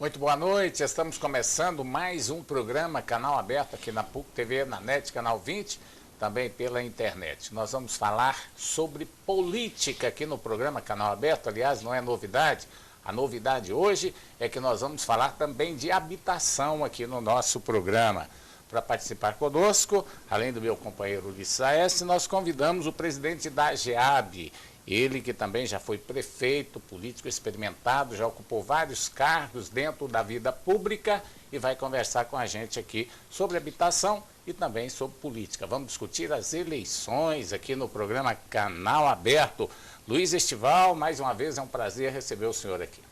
Muito boa noite, estamos começando mais um programa Canal Aberto aqui na PUC TV, na NET, Canal 20, também pela internet. Nós vamos falar sobre política aqui no programa Canal Aberto, aliás, não é novidade. A novidade hoje é que nós vamos falar também de habitação aqui no nosso programa. Para participar conosco, além do meu companheiro Ulisses Aécio, nós convidamos o presidente da AGEAB, ele que também já foi prefeito, político experimentado, já ocupou vários cargos dentro da vida pública e vai conversar com a gente aqui sobre habitação e também sobre política. Vamos discutir as eleições aqui no programa Canal Aberto. Luiz Estival, mais uma vez é um prazer receber o senhor aqui.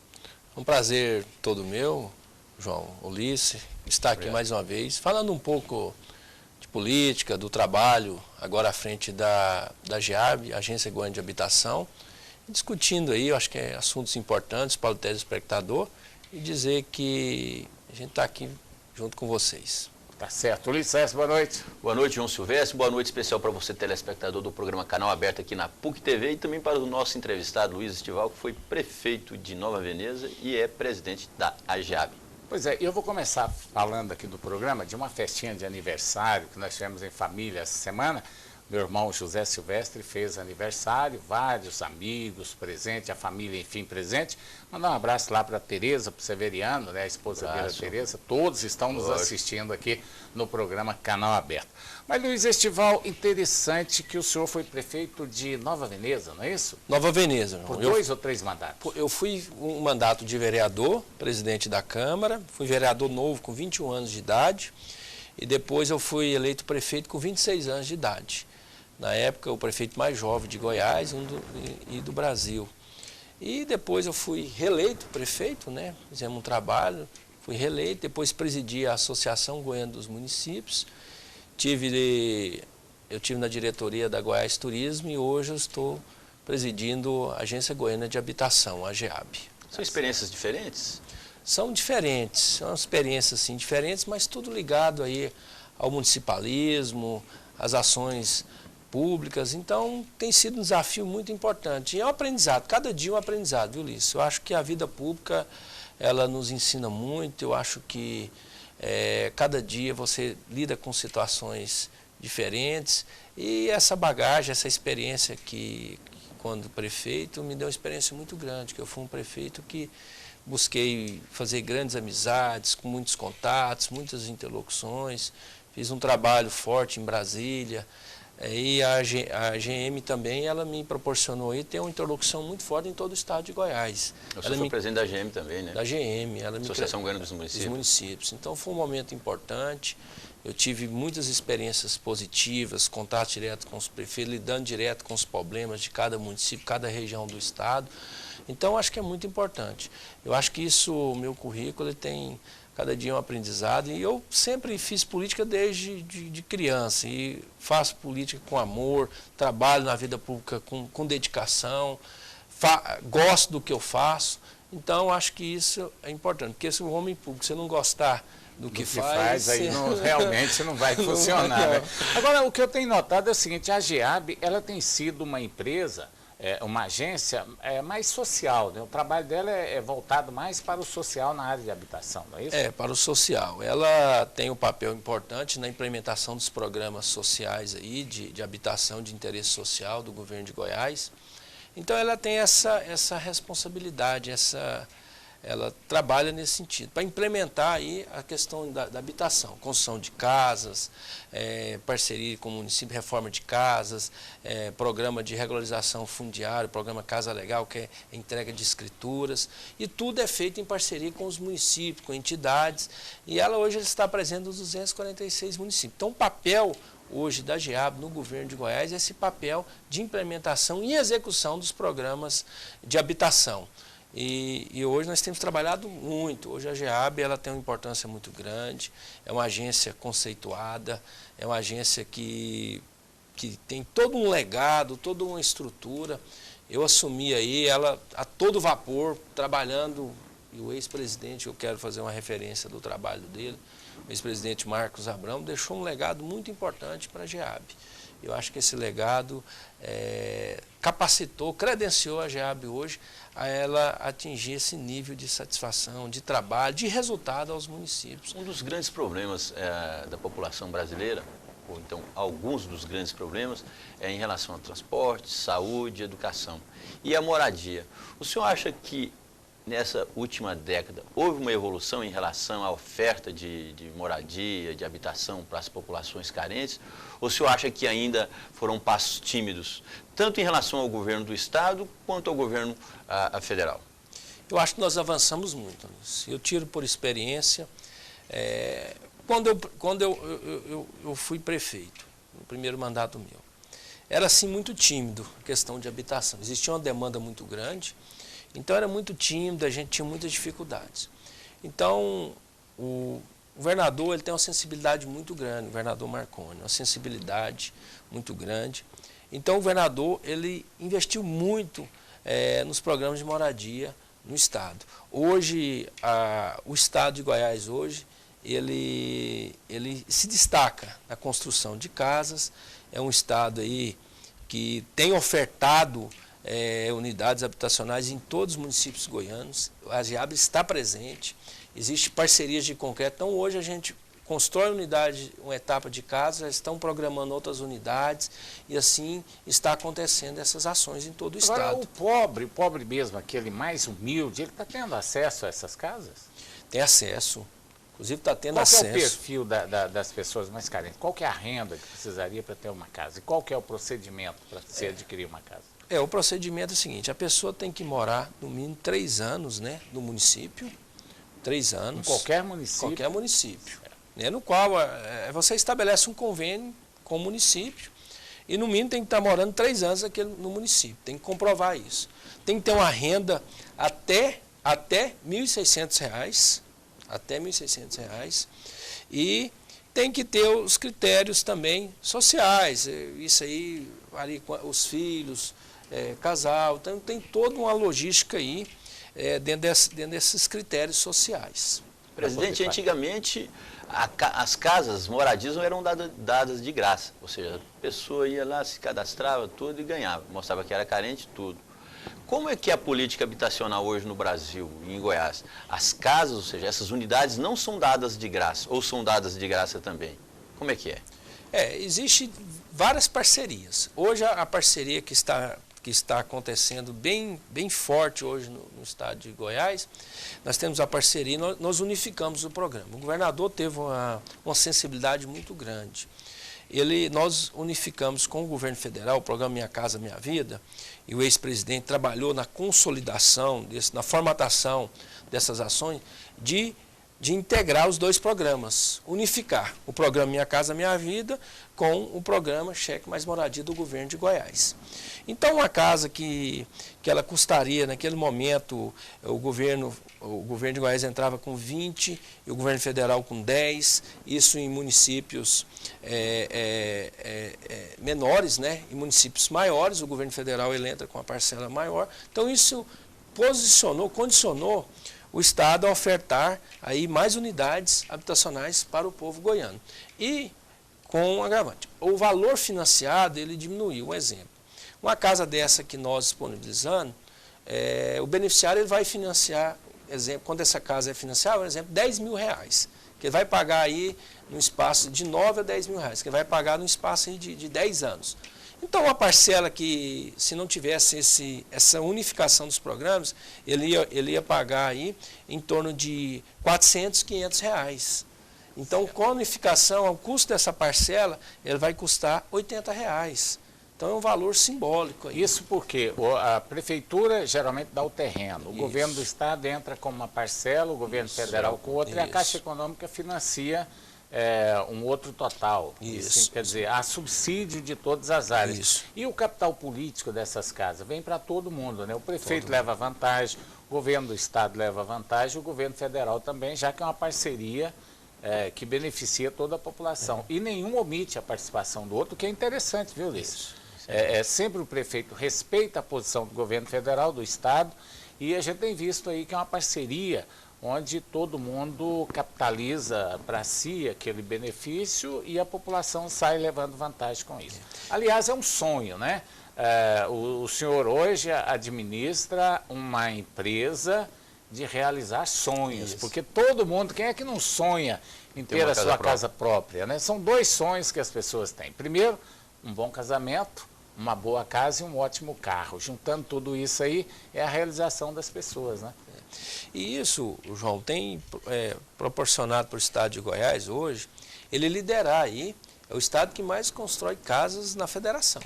Um prazer todo meu, João, Ulisses, estar aqui mais uma vez, falando um pouco de política, do trabalho, agora à frente da AGEAB, Agência Goiana de Habitação, discutindo aí, eu acho que assuntos importantes para o telespectador e dizer que a gente está aqui junto com vocês. Tá certo. Ulisses, boa noite. Boa noite, João Silvestre. Boa noite especial para você, telespectador do programa Canal Aberto aqui na PUC TV e também para o nosso entrevistado, Luiz Estival, que foi prefeito de Nova Veneza e é presidente da AGEAB. Pois é, eu vou começar falando aqui do programa de uma festinha de aniversário que nós tivemos em família essa semana. Meu irmão José Silvestre fez aniversário, vários amigos presentes, a família, enfim, presente. Mandar um abraço lá para a Tereza, para o Severiano, né, a esposa dele, a Tereza. Todos estão nos assistindo aqui no programa Canal Aberto. Mas, Luiz Estival, interessante que o senhor foi prefeito de Nova Veneza, não é isso? Nova Veneza. Por 2 ou 3 mandatos? Eu fui um mandato de vereador, presidente da Câmara, fui vereador novo com 21 anos de idade e depois eu fui eleito prefeito com 26 anos de idade. Na época, o prefeito mais jovem de Goiás e do Brasil. E depois eu fui reeleito prefeito, né? Fizemos um trabalho, fui reeleito, depois presidi a Associação Goiana dos Municípios. Eu tive na diretoria da Goiás Turismo e hoje eu estou presidindo a Agência Goiana de Habitação, a AGEAB. São experiências diferentes? São diferentes, são experiências assim, diferentes, mas tudo ligado aí ao municipalismo, às ações públicas, então tem sido um desafio muito importante. E é um aprendizado, cada dia um aprendizado, viu, Ulisses? Eu acho que a vida pública, ela nos ensina muito, eu acho que cada dia você lida com situações diferentes e essa bagagem, essa experiência que quando prefeito, me deu uma experiência muito grande, que eu fui um prefeito que busquei fazer grandes amizades, com muitos contatos, muitas interlocuções, fiz um trabalho forte em Brasília. E a GM também, ela me proporcionou aí ter uma interlocução muito forte em todo o estado de Goiás. Você foi presidente da GM também, né? Da GM. Associação Goiana dos Municípios. Então foi um momento importante. Eu tive muitas experiências positivas, contato direto com os prefeitos, lidando direto com os problemas de cada município, cada região do estado. Então acho que é muito importante. Eu acho que isso, o meu currículo, ele tem cada dia um aprendizado, e eu sempre fiz política desde de criança, e faço política com amor, trabalho na vida pública com dedicação, gosto do que eu faço, então acho que isso é importante, porque se o homem público, se não gostar do que faz, aí realmente não vai funcionar, né? Agora, o que eu tenho notado é o seguinte, a AGEAB, ela tem sido uma empresa, uma agência mais social, né? O trabalho dela é voltado mais para o social na área de habitação, não é isso? Para o social. Ela tem um papel importante na implementação dos programas sociais aí, de habitação de interesse social do governo de Goiás. Então ela tem essa responsabilidade, ela trabalha nesse sentido, para implementar aí a questão da habitação, construção de casas, parceria com o município, reforma de casas, programa de regularização fundiária, programa Casa Legal, que é entrega de escrituras, e tudo é feito em parceria com os municípios, com entidades, e ela hoje está presente nos 246 municípios. Então o papel hoje da AGEAB no governo de Goiás é esse papel de implementação e execução dos programas de habitação. E hoje nós temos trabalhado muito. Hoje a AGEAB, ela tem uma importância muito grande, é uma agência conceituada, é uma agência que tem todo um legado, toda uma estrutura. Eu assumi aí ela a todo vapor, trabalhando, e o ex-presidente, eu quero fazer uma referência do trabalho dele, o ex-presidente Marcos Abrão deixou um legado muito importante para a AGEAB. Eu acho que esse legado capacitou, credenciou a GEAB hoje a ela atingir esse nível de satisfação, de trabalho, de resultado aos municípios. Um dos grandes problemas da população brasileira, ou então alguns dos grandes problemas, é em relação ao transporte, saúde, educação e a moradia. O senhor acha que nessa última década houve uma evolução em relação à oferta de moradia, de habitação para as populações carentes? Ou o senhor acha que ainda foram passos tímidos, tanto em relação ao governo do Estado quanto ao governo federal? Eu acho que nós avançamos muito nisso. Eu tiro por experiência. Quando eu fui prefeito, no primeiro mandato meu, era assim muito tímido a questão de habitação. Existia uma demanda muito grande, então era muito tímido, a gente tinha muitas dificuldades. Então, o governador ele tem uma sensibilidade muito grande, o governador Marconi, uma sensibilidade muito grande. Então, o governador ele investiu muito nos programas de moradia no Estado. Hoje, o Estado de Goiás hoje, ele se destaca na construção de casas, é um Estado aí que tem ofertado unidades habitacionais em todos os municípios goianos. A GEAB está presente, existem parcerias de concreto. Então, hoje a gente constrói uma etapa de casa, já estão programando outras unidades e assim está acontecendo essas ações em todo o Estado. Agora, o pobre mesmo, aquele mais humilde, ele está tendo acesso a essas casas? Tem acesso. Inclusive está tendo acesso. Qual que é o perfil das pessoas mais carentes? Qual que é a renda que precisaria para ter uma casa? E qual que é o procedimento para se adquirir uma casa? O procedimento é o seguinte, a pessoa tem que morar no mínimo 3 anos, né, no município, 3 anos. Em qualquer município? Qualquer município. No qual você estabelece um convênio com o município e no mínimo tem que estar morando 3 anos aqui no município, tem que comprovar isso. Tem que ter uma renda até R$ 1.600, até R$ 1.600, e tem que ter os critérios também sociais, isso aí, os filhos, casal, então tem toda uma logística aí dentro desses critérios sociais. Presidente, antigamente as casas, moradias não eram dadas de graça, ou seja, a pessoa ia lá, se cadastrava tudo e ganhava, mostrava que era carente tudo. Como é que é a política habitacional hoje no Brasil e em Goiás? As casas, ou seja, essas unidades não são dadas de graça, ou são dadas de graça também? Como é que é? Existem várias parcerias. Hoje a parceria que está acontecendo bem forte hoje no estado de Goiás, nós temos a parceria, nós unificamos o programa. O governador teve uma sensibilidade muito grande. Nós unificamos com o governo federal o programa Minha Casa Minha Vida, e o ex-presidente trabalhou na consolidação, na formatação dessas ações, de integrar os 2 programas, unificar o programa Minha Casa Minha Vida com o programa Cheque Mais Moradia do governo de Goiás. Então, uma casa que ela custaria, naquele momento, o governo de Goiás entrava com 20 e o governo federal com 10, isso em municípios menores, né? Em municípios maiores, o governo federal ele entra com uma parcela maior. Então, isso condicionou o Estado a ofertar aí mais unidades habitacionais para o povo goiano. E com um agravante, o valor financiado ele diminuiu. Um exemplo, uma casa dessa que nós disponibilizando, o beneficiário ele vai financiar, exemplo, quando essa casa é financiada, por exemplo, R$10.000, que ele vai pagar aí no espaço de 9 a R$10.000, que ele vai pagar no espaço aí de 10 anos. Então, uma parcela que, se não tivesse essa unificação dos programas, ele ia pagar aí em torno de R$400, R$500. Então, com a unificação, o custo dessa parcela, ele vai custar R$80. Então, é um valor simbólico aí. Isso porque a prefeitura geralmente dá o terreno, o governo do estado entra com uma parcela, o governo federal com outra, e a Caixa Econômica financia um outro total. Isso quer dizer, há subsídio de todas as áreas. Isso. E o capital político dessas casas vem para todo mundo, né? O prefeito leva vantagem, o governo do estado leva vantagem, o governo federal também, já que é uma parceria que beneficia toda a população. E nenhum omite a participação do outro, que é interessante, viu, Ulisses? Sempre o prefeito respeita a posição do governo federal, do estado, e a gente tem visto aí que é uma parceria onde todo mundo capitaliza para si aquele benefício e a população sai levando vantagem com isso. Aliás, é um sonho, né? O senhor hoje administra uma empresa de realizar sonhos, porque todo mundo, quem é que não sonha em ter a sua casa própria, né? São dois sonhos que as pessoas têm. Primeiro, um bom casamento, uma boa casa e um ótimo carro. Juntando tudo isso aí, é a realização das pessoas, né? E isso, João, tem proporcionado para o estado de Goiás hoje, ele liderar aí, é o estado que mais constrói casas na federação,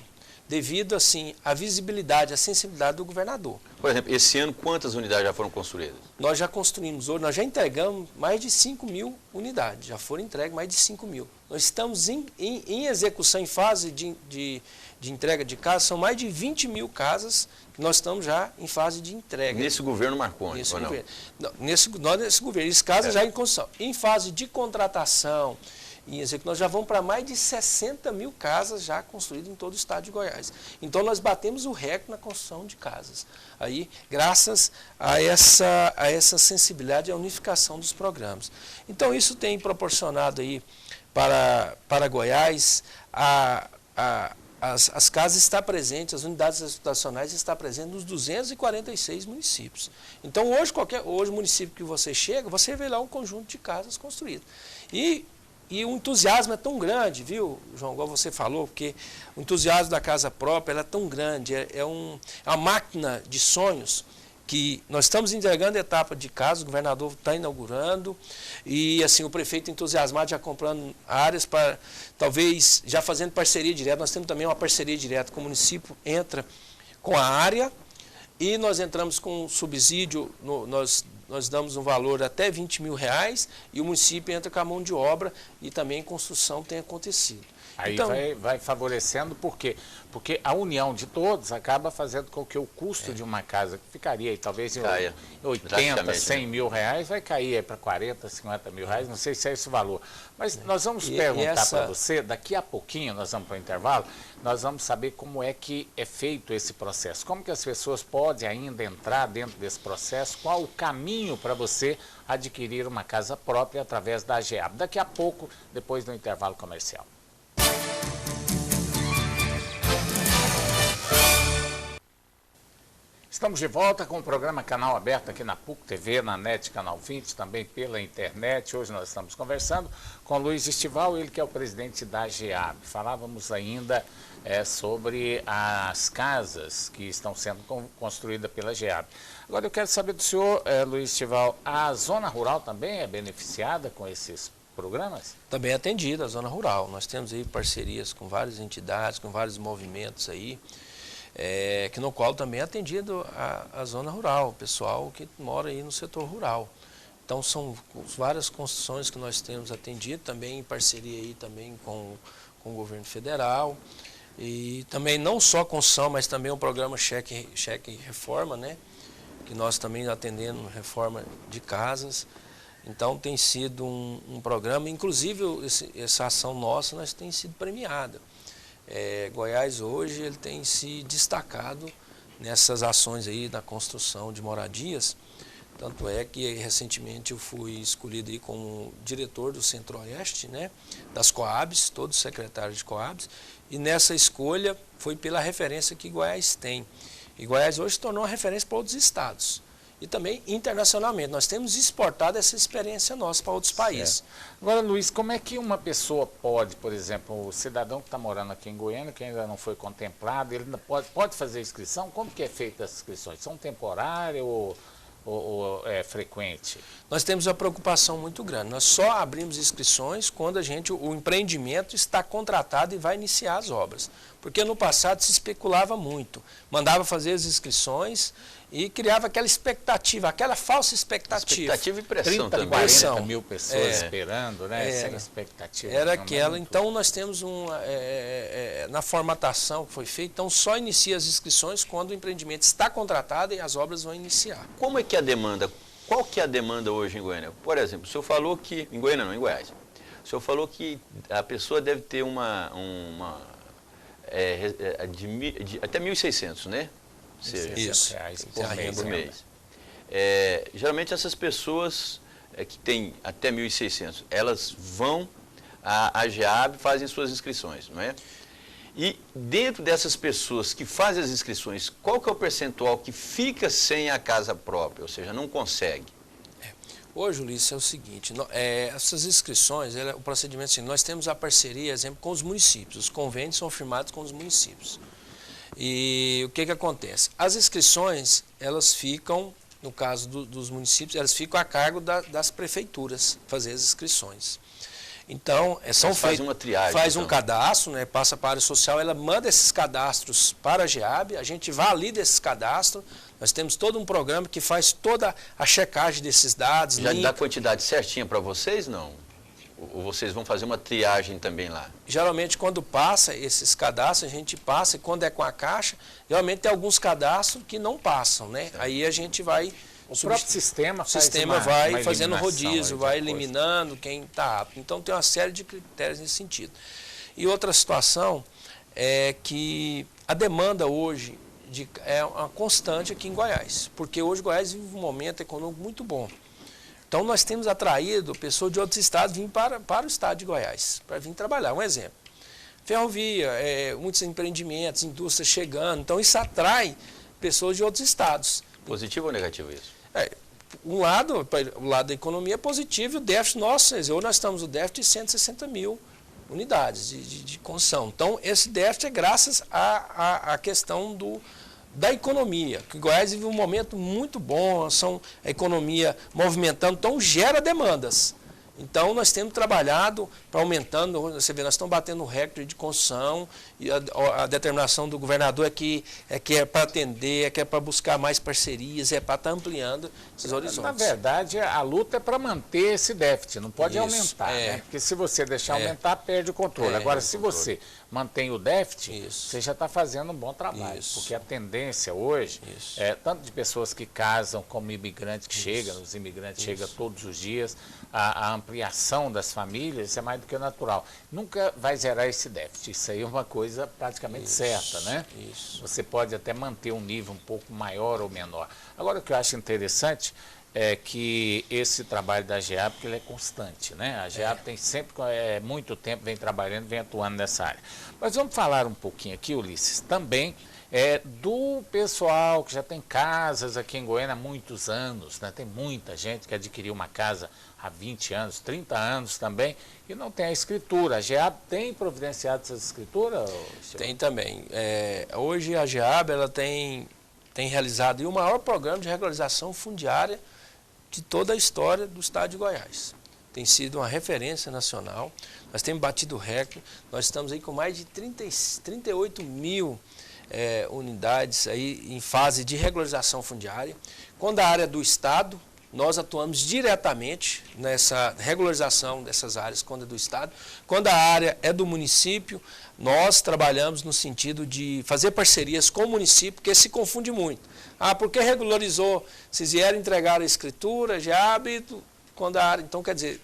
devido assim à visibilidade, à sensibilidade do governador. Por exemplo, esse ano quantas unidades já foram construídas? Nós já construímos hoje, nós já entregamos mais de 5.000 unidades, já foram entregues mais de 5.000. Nós estamos em execução, em fase de entrega de casas, são mais de 20.000 casas que nós estamos já em fase de entrega. Nesse governo Marconi, nesse ou governo. Não, nesse governo, esse caso já em construção. Em fase de contratação, nós já vamos para mais de 60.000 casas já construídas em todo o estado de Goiás. Então nós batemos o recorde na construção de casas. Aí, graças a essa sensibilidade e a unificação dos programas. Então isso tem proporcionado aí para Goiás as casas estão presentes, as unidades habitacionais estão presentes nos 246 municípios. Então hoje o município que você chega, você vê lá um conjunto de casas construídas. E o entusiasmo é tão grande, viu, João, igual você falou, porque o entusiasmo da casa própria ela é tão grande, é uma máquina de sonhos que nós estamos entregando a etapa de casa, o governador está inaugurando, e assim o prefeito entusiasmado já comprando áreas para, talvez, já fazendo parceria direta. Nós temos também uma parceria direta com o município, entra com a área, e nós entramos com subsídio, nós damos um valor até R$20.000, e o município entra com a mão de obra, e também construção tem acontecido. Aí então, vai favorecendo, por quê? Porque a união de todos acaba fazendo com que o custo de uma casa, que ficaria aí, talvez em 80, 100 mil reais, vai cair para 40, 50 mil reais, não sei se é esse o valor. Mas nós vamos perguntar para você, daqui a pouquinho, nós vamos para o intervalo, nós vamos saber como é que é feito esse processo, como que as pessoas podem ainda entrar dentro desse processo, qual o caminho para você adquirir uma casa própria através da AGEAB. Daqui a pouco, depois do intervalo comercial. Estamos de volta com o programa Canal Aberto aqui na PUC TV, na NET Canal 20, também pela internet. Hoje nós estamos conversando com Luiz Estival, ele que é o presidente da AGEAB. Falávamos ainda sobre as casas que estão sendo construídas pela AGEAB. Agora eu quero saber do senhor, Luiz Estival, a zona rural também é beneficiada com esses programas? Também é atendida a zona rural. Nós temos aí parcerias com várias entidades, com vários movimentos aí, que no qual também é atendido a zona rural, o pessoal que mora aí no setor rural. Então são várias construções que nós temos atendido, também em parceria aí também com o governo federal. E também não só construção, mas também o programa Cheque Reforma, né? Que nós também atendendo reforma de casas. Então tem sido um programa, inclusive essa ação nossa nós tem sido premiada. Goiás hoje ele tem se destacado nessas ações aí da construção de moradias, tanto é que recentemente eu fui escolhido aí como diretor do Centro-Oeste, né, das Coabs, todos os secretários de Coabs, e nessa escolha foi pela referência que Goiás tem. E Goiás hoje se tornou uma referência para outros estados. E também internacionalmente. Nós temos exportado essa experiência nossa para outros países. Agora, Luiz, como é que uma pessoa pode, por exemplo, o cidadão que está morando aqui em Goiânia, que ainda não foi contemplado, ele pode fazer inscrição? Como que é feita as inscrições? São temporárias ou é frequente? Nós temos uma preocupação muito grande. Nós só abrimos inscrições quando o empreendimento está contratado e vai iniciar as obras. Porque no passado se especulava muito. Mandava fazer as inscrições e criava aquela expectativa, aquela falsa expectativa. Expectativa e pressão 30, também. 40 mil pessoas esperando, né? Sem expectativa. Era aquela. Então nós temos na formatação que foi feita, então só inicia as inscrições quando o empreendimento está contratado e as obras vão iniciar. Como é que é a demanda? Qual que é a demanda hoje em Goiânia? Por exemplo, o senhor falou que, em Goiânia não, em Goiás, o senhor falou que a pessoa deve ter até 1.600, né? Isso, reais por mês. geralmente essas pessoas que têm até 1.600, elas vão à AGEAB e fazem suas inscrições, não é? E dentro dessas pessoas que fazem as inscrições, qual que é o percentual que fica sem a casa própria, ou seja, não consegue? Hoje, Ulisses, é o seguinte, essas inscrições, o procedimento é assim, nós temos a parceria, exemplo, com os municípios, os convênios são firmados com os municípios. E o que acontece? As inscrições, elas ficam, no caso dos municípios, elas ficam a cargo das prefeituras, fazer as inscrições. Então, faz uma triagem. Faz um cadastro, né, passa para a área social, ela manda esses cadastros para a GEAB, a gente valida esses cadastros, nós temos todo um programa que faz toda a checagem desses dados. Já dá quantidade certinha para vocês, não? Ou vocês vão fazer uma triagem também lá? Geralmente, quando passa esses cadastros, a gente passa, e quando é com a Caixa, geralmente tem alguns cadastros que não passam, né? Certo. Aí a gente vai... O próprio sistema vai fazendo rodízio, vai eliminando quem está apto. Então, tem uma série de critérios nesse sentido. E outra situação é que a demanda hoje é uma constante aqui em Goiás, porque hoje Goiás vive um momento econômico muito bom. Então, nós temos atraído pessoas de outros estados vir para o estado de Goiás, para vir trabalhar. Um exemplo, ferrovia, muitos empreendimentos, indústrias chegando. Então, isso atrai pessoas de outros estados. Positivo ou negativo isso? O lado da economia é positivo, o déficit nosso, hoje nós estamos no déficit de 160 mil unidades de construção. Então, esse déficit é graças à questão da economia, que Goiás vive um momento muito bom, a economia movimentando, então gera demandas. Então, nós temos trabalhado para aumentando, você vê, nós estamos batendo um recorde de construção, e a determinação do governador é que é para atender, é para buscar mais parcerias, é para estar ampliando esses horizontes. Na verdade, a luta é para manter esse déficit, não pode aumentar, né? Porque se você deixar aumentar, perde o controle. Agora, se você mantém o déficit, você já está fazendo um bom trabalho, porque a tendência hoje, tanto de pessoas que casam como imigrantes que chegam, os imigrantes chegam todos os dias, a ampliação das famílias, isso é mais do que natural. Nunca vai zerar esse déficit, isso aí é uma coisa praticamente certa, né? Você pode até manter um nível um pouco maior ou menor. Agora, o que eu acho interessante é que esse trabalho da GEAB, porque ele é constante, né? A GEAB tem sempre, muito tempo, vem trabalhando, vem atuando nessa área. Mas vamos falar um pouquinho aqui, Ulisses, também do pessoal que já tem casas aqui em Goiânia há muitos anos, né? Tem muita gente que adquiriu uma casa há 20 anos, 30 anos também, e não tem a escritura. A GEAB tem providenciado essa escritura? Tem também. Hoje a GEAB ela tem realizado o maior programa de regularização fundiária de toda a história do estado de Goiás. Tem sido uma referência nacional, nós temos batido recorde, nós estamos aí com mais de 38 mil unidades aí em fase de regularização fundiária. Quando a área do estado, nós atuamos diretamente nessa regularização dessas áreas quando é do estado. Quando a área é do município, nós trabalhamos no sentido de fazer parcerias com o município, porque se confunde muito. Porque regularizou, vocês vieram entregar a escritura, GEAB, quando a área, então quer dizer,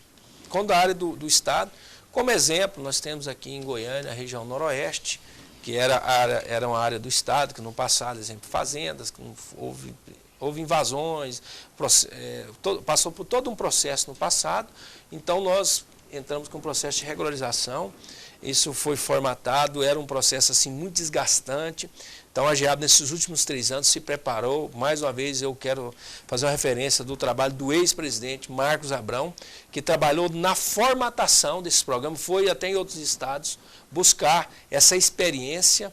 quando a área do estado, como exemplo, nós temos aqui em Goiânia a região noroeste, que era uma área do estado, que no passado, exemplo, fazendas, que não houve invasões, passou por todo um processo no passado, então nós entramos com um processo de regularização, isso foi formatado, era um processo assim muito desgastante, então a GEAB nesses últimos 3 anos se preparou, mais uma vez eu quero fazer uma referência do trabalho do ex-presidente Marcos Abrão, que trabalhou na formatação desse programa, foi até em outros estados buscar essa experiência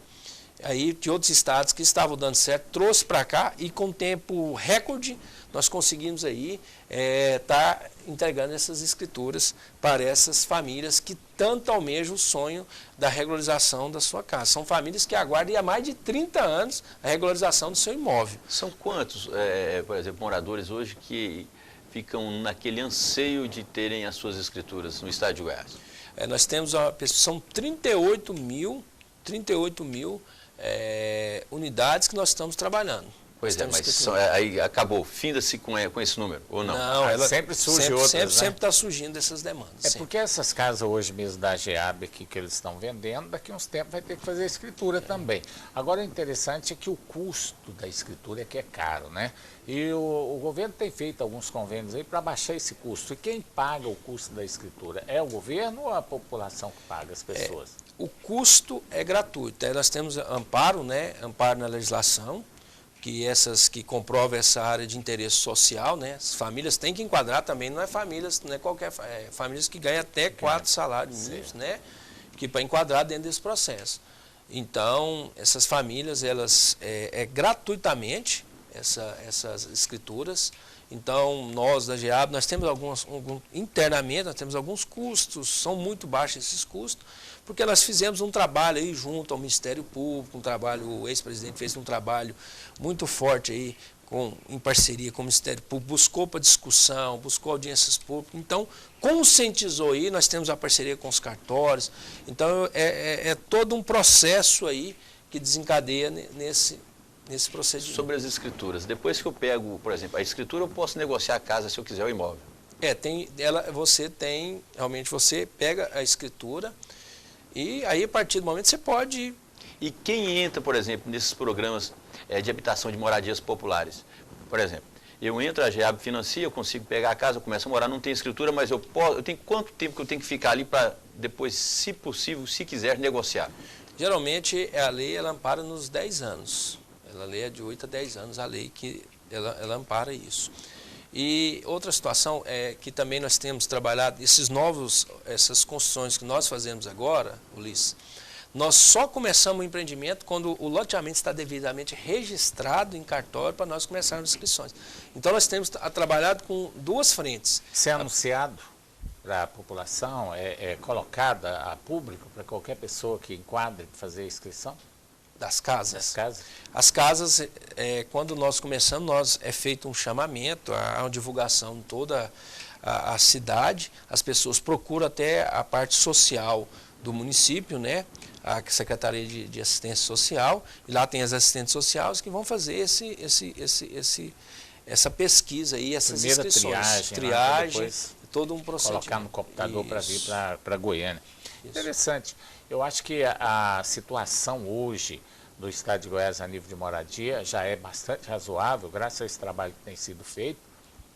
aí de outros estados que estavam dando certo, trouxe para cá e com tempo recorde nós conseguimos aí estar entregando essas escrituras para essas famílias que tanto almejam o sonho da regularização da sua casa. São famílias que aguardam há mais de 30 anos a regularização do seu imóvel. São quantos, por exemplo, moradores hoje que ficam naquele anseio de terem as suas escrituras no estado de Goiás? Nós temos, são 38 mil unidades que nós estamos trabalhando. Pois é, mas aí acabou, finda-se com esse número, ou não? Não, ela sempre surge outras, sempre está surgindo essas demandas. É porque essas casas hoje mesmo da GEAB aqui que eles estão vendendo, daqui a uns tempos vai ter que fazer a escritura também. Agora o interessante é que o custo da escritura é que é caro, né? E o governo tem feito alguns convênios aí para baixar esse custo. E quem paga o custo da escritura? É o governo ou a população que paga as pessoas? O custo é gratuito. Nós temos amparo, né? Amparo na legislação, que comprovam essa área de interesse social, né? As famílias têm que enquadrar também, não é famílias, não é qualquer famílias que ganham até 4 salários mínimos, né? Que para enquadrar dentro desse processo. Então, essas famílias, elas gratuitamente essas escrituras. Então, nós da GEAB, nós temos internamente, nós temos alguns custos, são muito baixos esses custos, porque nós fizemos um trabalho aí junto ao Ministério Público, o ex-presidente fez um trabalho muito forte aí, em parceria com o Ministério Público, buscou para discussão, buscou audiências públicas, então conscientizou aí, nós temos a parceria com os cartórios, então é todo um processo aí que desencadeia nesse procedimento. Sobre as escrituras, depois que eu pego, por exemplo, a escritura, eu posso negociar a casa se eu quiser o imóvel? Realmente você pega a escritura e aí a partir do momento você pode... E quem entra, por exemplo, nesses programas de habitação de moradias populares? Por exemplo, eu entro, a GEAB financia, eu consigo pegar a casa, eu começo a morar, não tem escritura, mas eu tenho quanto tempo que eu tenho que ficar ali para depois, se possível, se quiser, negociar? Geralmente a lei ela ampara nos 10 anos. A lei é de 8 a 10 anos, a lei que ela ampara isso. E outra situação é que também nós temos trabalhado, essas construções que nós fazemos agora, Ulisses, nós só começamos o empreendimento quando o loteamento está devidamente registrado em cartório para nós começarmos as inscrições. Então nós temos trabalhado com 2 frentes. Isso é anunciado para a população, é colocada a público para qualquer pessoa que enquadre fazer a inscrição? Das casas? Das casas. As casas, quando nós começamos, é feito um chamamento, há uma divulgação em toda a cidade, as pessoas procuram até a parte social do município, né? A Secretaria de Assistência Social, e lá tem as assistentes sociais que vão fazer essa pesquisa aí, essas primeira inscrições. Triagem, todo um procedimento. Colocar no computador para vir para Goiânia. Isso. Interessante. Eu acho que a situação hoje do estado de Goiás a nível de moradia já é bastante razoável, graças a esse trabalho que tem sido feito,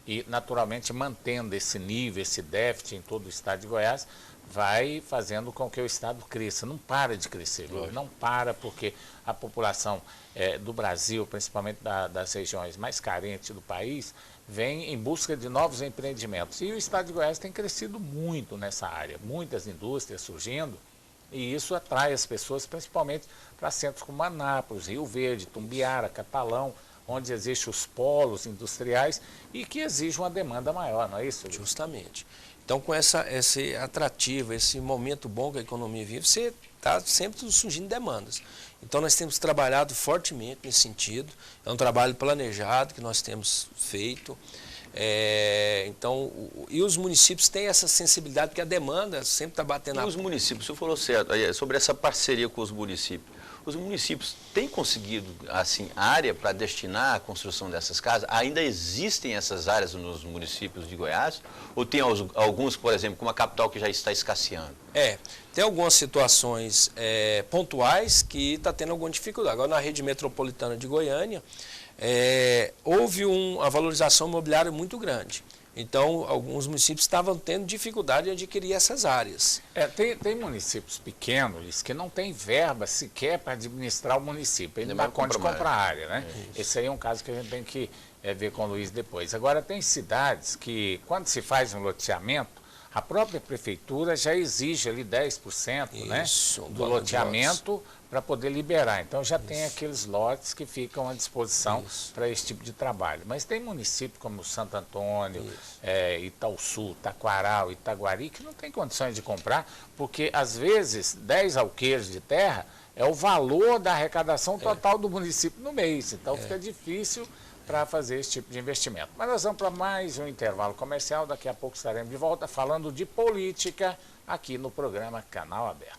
e naturalmente mantendo esse nível, esse déficit em todo o estado de Goiás, vai fazendo com que o estado cresça. Não para de crescer, não para, porque a população do Brasil, principalmente das regiões mais carentes do país, vem em busca de novos empreendimentos. E o estado de Goiás tem crescido muito nessa área, muitas indústrias surgindo, e isso atrai as pessoas principalmente para centros como Anápolis, Rio Verde, Tumbiara, Catalão, onde existem os polos industriais e que exigem uma demanda maior, não é isso? Justamente. Então, com esse atrativo, esse momento bom que a economia vive, você está sempre surgindo demandas. Então, nós temos trabalhado fortemente nesse sentido. É um trabalho planejado que nós temos feito. E os municípios têm essa sensibilidade, porque a demanda sempre está batendo... E os municípios, o senhor falou certo, sobre essa parceria com os municípios. Os municípios têm conseguido, assim, área para destinar à construção dessas casas? Ainda existem essas áreas nos municípios de Goiás? Ou tem alguns, por exemplo, como a capital, que já está escasseando? Tem algumas situações pontuais que está tendo alguma dificuldade. Agora, na rede metropolitana de Goiânia, houve uma valorização imobiliária muito grande. Então, alguns municípios estavam tendo dificuldade de adquirir essas áreas. Tem municípios pequenos que não têm verba sequer para administrar o município. Ele não dá conta de comprar área, né? Esse aí é um caso que a gente tem que ver com o Luiz depois. Agora, tem cidades que, quando se faz um loteamento, a própria prefeitura já exige ali 10% do loteamento para poder liberar. Então já tem aqueles lotes que ficam à disposição para esse tipo de trabalho. Mas tem municípios como Santo Antônio, Itaúsu, Taquaral, Itaguari, que não tem condições de comprar, porque às vezes 10 alqueires de terra é o valor da arrecadação total do município no mês. Então fica difícil para fazer esse tipo de investimento. Mas nós vamos para mais um intervalo comercial, daqui a pouco estaremos de volta falando de política aqui no programa Canal Aberto.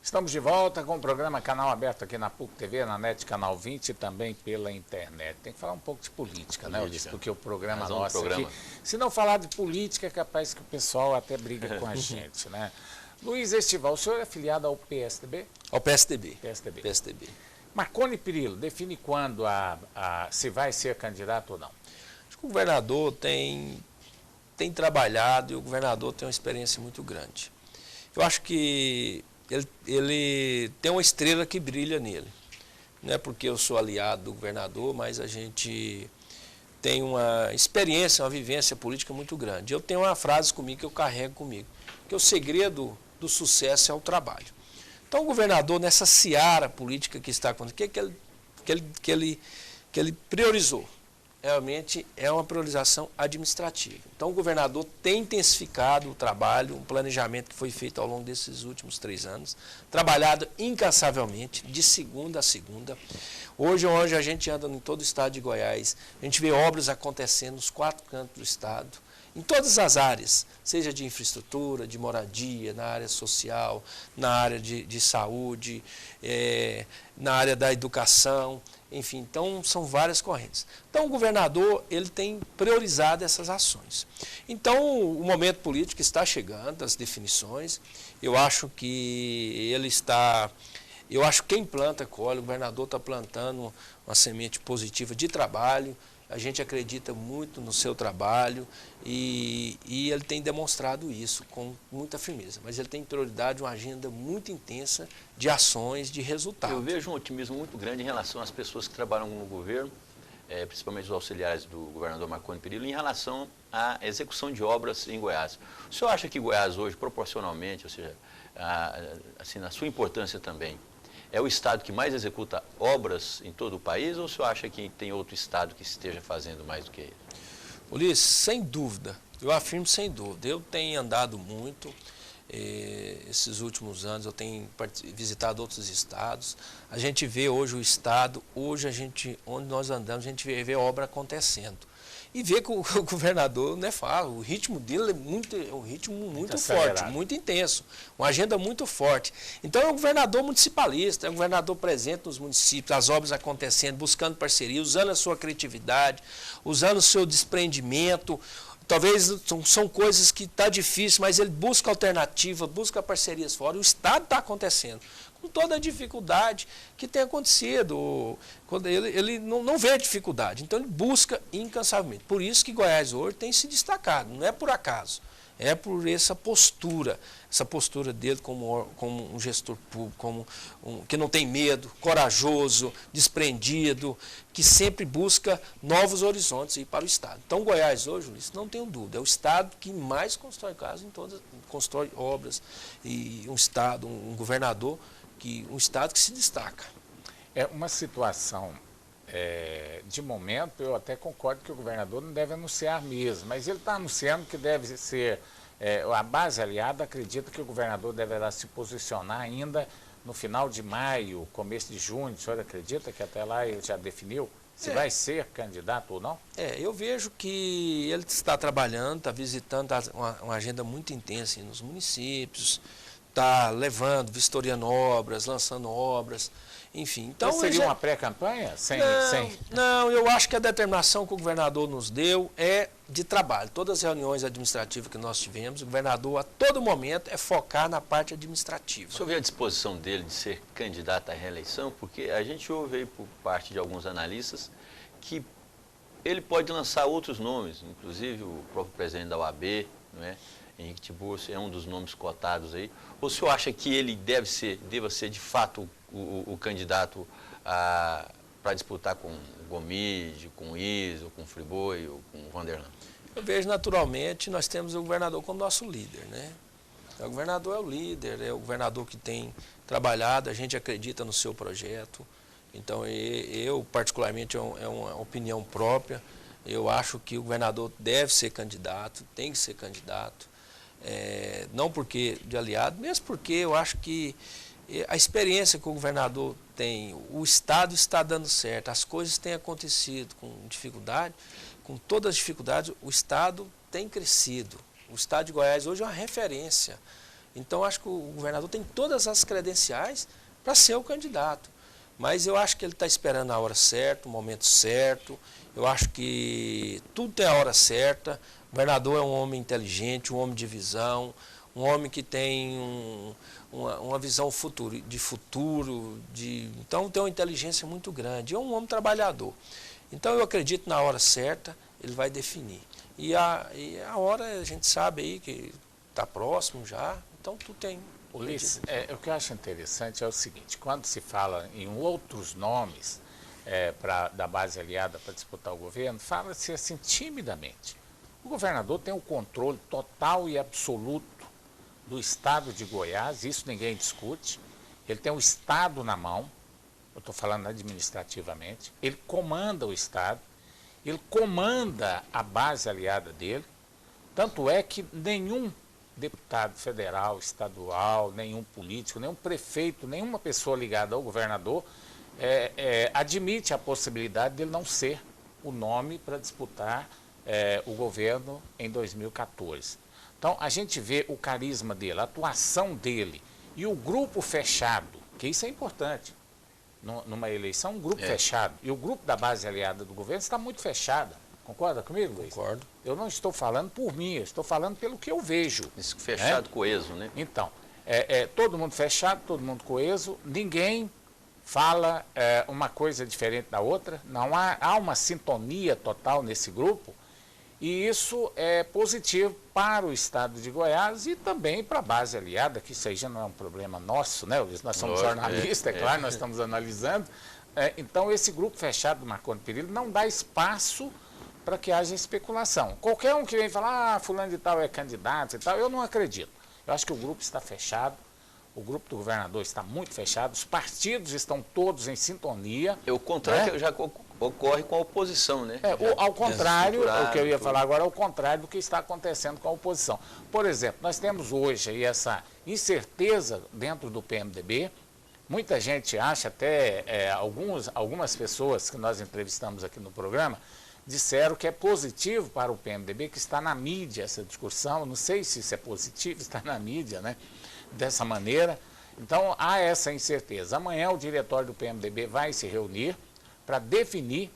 Estamos de volta com o programa Canal Aberto aqui na PUC TV, na NET Canal 20 e também pela internet. Tem que falar um pouco de política, né, Ulisses? Porque o programa nosso aqui, se não falar de política, é capaz que o pessoal até briga com a gente, né? Luiz Estival, o senhor é afiliado ao PSDB? Ao PSDB. PSDB. Marconi Perillo, define quando se vai ser candidato ou não? Acho que o governador tem trabalhado e o governador tem uma experiência muito grande. Eu acho que ele tem uma estrela que brilha nele. Não é porque eu sou aliado do governador, mas a gente tem uma experiência, uma vivência política muito grande. Eu tenho uma frase comigo que eu carrego comigo, que o segredo do sucesso é o trabalho. Então o governador, nessa seara política que está acontecendo, o que ele priorizou? Realmente é uma priorização administrativa. Então o governador tem intensificado o trabalho, um planejamento que foi feito ao longo desses últimos 3 anos, trabalhado incansavelmente, de segunda a segunda. Hoje a gente anda em todo o estado de Goiás, a gente vê obras acontecendo nos 4 cantos do estado, em todas as áreas, seja de infraestrutura, de moradia, na área social, na área de saúde, na área da educação, enfim, então são várias correntes. Então o governador, ele tem priorizado essas ações. Então o momento político está chegando, as definições, eu acho que quem planta colhe, o governador está plantando uma semente positiva de trabalho, a gente acredita muito no seu trabalho e ele tem demonstrado isso com muita firmeza. Mas ele tem prioridade, uma agenda muito intensa de ações, de resultados. Eu vejo um otimismo muito grande em relação às pessoas que trabalham no governo, principalmente os auxiliares do governador Marconi Perillo, em relação à execução de obras em Goiás. O senhor acha que Goiás hoje, proporcionalmente, ou seja, assim, na sua importância também, é o estado que mais executa obras em todo o país, ou o senhor acha que tem outro estado que esteja fazendo mais do que ele? Ulisses, sem dúvida, eu afirmo sem dúvida. Eu tenho andado muito, esses últimos anos eu tenho visitado outros estados. A gente vê hoje o estado, onde nós andamos, a gente vê obra acontecendo. E vê que o governador não é fácil, o ritmo dele é um ritmo muito forte, muito intenso, uma agenda muito forte. Então é um governador municipalista, é um governador presente nos municípios, as obras acontecendo, buscando parceria, usando a sua criatividade, usando o seu desprendimento. Talvez são coisas que está difícil, mas ele busca alternativa, busca parcerias fora. O Estado está acontecendo, com toda a dificuldade que tem acontecido. Quando ele não vê a dificuldade, então ele busca incansavelmente. Por isso que Goiás hoje tem se destacado, não é por acaso. É por essa postura dele como um gestor público, que não tem medo, corajoso, desprendido, que sempre busca novos horizontes para o Estado. Então, Goiás hoje, Luiz, não tenho dúvida, é o Estado que mais constrói casas, constrói obras, e um governador, um Estado que se destaca. É uma situação, de momento, eu até concordo que o governador não deve anunciar mesmo, mas ele está anunciando que deve ser, a base aliada acredita que o governador deverá se posicionar ainda no final de maio, começo de junho. O senhor acredita que até lá ele já definiu se vai ser candidato ou não? Eu vejo que ele está trabalhando, está visitando uma agenda muito intensa nos municípios, está levando, vistoriando obras, lançando obras, enfim. Então, seria uma pré-campanha? Não, eu acho que a determinação que o governador nos deu é de trabalho. Todas as reuniões administrativas que nós tivemos, o governador a todo momento é focar na parte administrativa. O senhor vê a disposição dele de ser candidato à reeleição? Porque a gente ouve aí por parte de alguns analistas que ele pode lançar outros nomes, inclusive o próprio presidente da OAB, não é? Henrique Tiburcio é um dos nomes cotados aí. Ou o senhor acha que ele deva ser de fato o candidato para disputar com o Gomide, com o Iso, com o Friboi ou com o Vanderlan? Eu vejo naturalmente, nós temos o governador como nosso líder, né? O governador é o líder, é o governador que tem trabalhado, a gente acredita no seu projeto. Então eu particularmente, é uma opinião própria, eu acho que o governador deve ser candidato, tem que ser candidato. Não porque de aliado, mesmo porque eu acho que a experiência que o governador tem, o Estado está dando certo, as coisas têm acontecido com dificuldade, com todas as dificuldades, o Estado tem crescido. O Estado de Goiás hoje é uma referência Então, acho que o governador tem todas as credenciais para ser o candidato. Mas eu acho que ele está esperando a hora certa, o momento certo. Eu acho que tudo tem a hora certa. O governador é um homem inteligente, um homem de visão, um homem que tem uma visão de futuro, então tem uma inteligência muito grande. É um homem trabalhador. Então eu acredito na hora certa, ele vai definir. E a hora a gente sabe aí que está próximo já, então tudo tem. Ulisses, o que eu acho interessante é o seguinte, quando se fala em outros nomes da base aliada para disputar o governo, fala-se assim timidamente. O governador tem o controle total e absoluto do estado de Goiás, isso ninguém discute. Ele tem o estado na mão, eu estou falando administrativamente, ele comanda o estado, ele comanda a base aliada dele, tanto é que nenhum deputado federal, estadual, nenhum político, nenhum prefeito, nenhuma pessoa ligada ao governador admite a possibilidade dele não ser o nome para disputar o governo em 2014. Então, a gente vê o carisma dele, a atuação dele e o grupo fechado, que isso é importante. Numa eleição, um grupo fechado. E o grupo da base aliada do governo está muito fechada. Concorda comigo, Luiz? Concordo. Eu não estou falando por mim, eu estou falando pelo que eu vejo. Isso fechado, coeso, né? Então, todo mundo fechado, todo mundo coeso, ninguém fala uma coisa diferente da outra, não há uma sintonia total nesse grupo, e isso é positivo para o estado de Goiás e também para a base aliada, que isso aí já não é um problema nosso, né, Luiz? Nós somos jornalistas, é claro, nós estamos analisando. Então, esse grupo fechado do Marconi Perillo não dá espaço para que haja especulação. Qualquer um que vem falar, fulano de tal é candidato e tal, eu não acredito. Eu acho que o grupo está fechado, o grupo do governador está muito fechado, os partidos estão todos em sintonia. O contrário já ocorre com a oposição, né? Ao contrário, o que eu ia falar agora é o contrário do que está acontecendo com a oposição. Por exemplo, nós temos hoje aí essa incerteza dentro do PMDB. Muita gente acha, até algumas pessoas que nós entrevistamos aqui no programa, disseram que é positivo para o PMDB, que está na mídia essa discussão, não sei se isso é positivo, está na mídia, né? Dessa maneira. Então, há essa incerteza. Amanhã o diretório do PMDB vai se reunir para definir